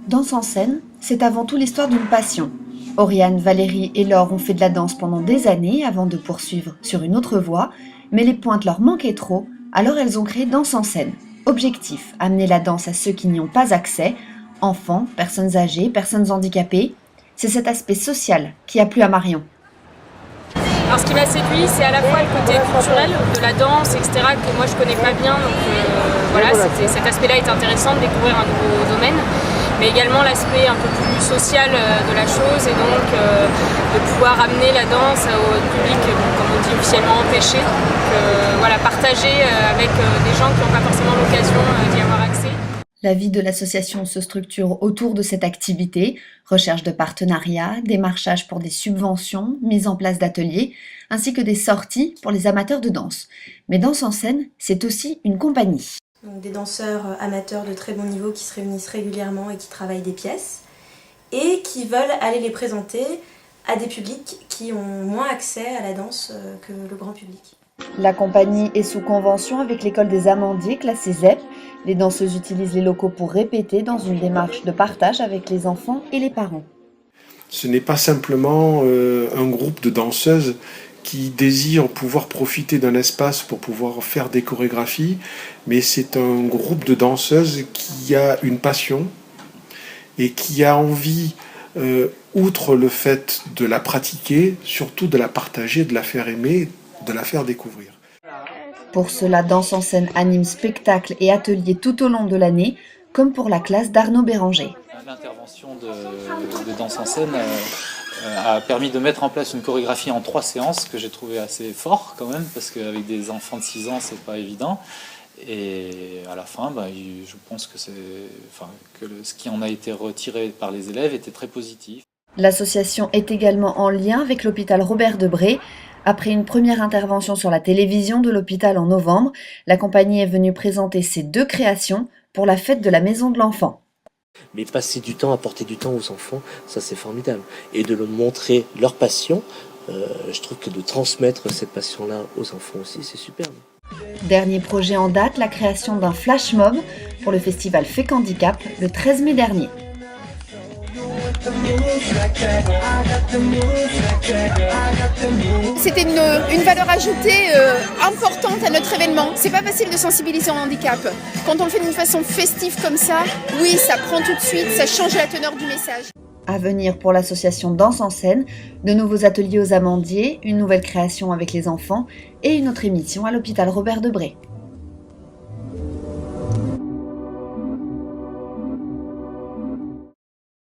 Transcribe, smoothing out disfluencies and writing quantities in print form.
Danse en scène, c'est avant tout l'histoire d'une passion. Oriane, Valérie et Laure ont fait de la danse pendant des années avant de poursuivre sur une autre voie, mais les pointes leur manquaient trop, alors elles ont créé Danse en scène. Objectif, amener la danse à ceux qui n'y ont pas accès, enfants, personnes âgées, personnes handicapées. C'est cet aspect social qui a plu à Marion. Alors ce qui m'a séduit, c'est à la fois le côté culturel de la danse, etc., que moi je connais pas bien, donc voilà, cet aspect-là est intéressant de découvrir un nouveau domaine, mais également l'aspect un peu plus social de la chose, et donc de pouvoir amener la danse au public, comme on dit officiellement, empêché, donc voilà, partager avec des gens qui n'ont pas forcément l'occasion d'y avoir accès. La vie de l'association se structure autour de cette activité, recherche de partenariats, démarchage pour des subventions, mise en place d'ateliers, ainsi que des sorties pour les amateurs de danse. Mais Danse en scène, c'est aussi une compagnie. Donc des danseurs amateurs de très bon niveau qui se réunissent régulièrement et qui travaillent des pièces et qui veulent aller les présenter à des publics qui ont moins accès à la danse que le grand public. La compagnie est sous convention avec l'école des Amandiers, classée ZEP. Les danseuses utilisent les locaux pour répéter dans une démarche de partage avec les enfants et les parents. Ce n'est pas simplement un groupe de danseuses qui désirent pouvoir profiter d'un espace pour pouvoir faire des chorégraphies, mais c'est un groupe de danseuses qui a une passion et qui a envie, outre le fait de la pratiquer, surtout de la partager, de la faire aimer, de la faire découvrir. Pour cela, Danse en scène anime spectacles et ateliers tout au long de l'année, comme pour la classe d'Arnaud Béranger. L'intervention de Danse en scène a permis de mettre en place une chorégraphie en 3 séances que j'ai trouvé assez fort quand même, parce qu'avec des enfants de 6 ans, c'est pas évident. Et à la fin, je pense que ce qui en a été retiré par les élèves était très positif. L'association est également en lien avec l'hôpital Robert Debré. Après une première intervention sur la télévision de l'hôpital en novembre, la compagnie est venue présenter ses 2 créations pour la fête de la Maison de l'Enfant. Mais passer du temps, apporter du temps aux enfants, ça c'est formidable. Et de leur montrer leur passion, je trouve que de transmettre cette passion-là aux enfants aussi, c'est superbe. Dernier projet en date, la création d'un flash mob pour le festival Fécandicap le 13 mai dernier. C'était une valeur ajoutée importante à notre événement. C'est pas facile de sensibiliser au handicap. Quand on le fait d'une façon festive comme ça, oui, ça prend tout de suite, ça change la teneur du message. À venir pour l'association Danse en scène, de nouveaux ateliers aux Amandiers, une nouvelle création avec les enfants et une autre émission à l'hôpital Robert Debré.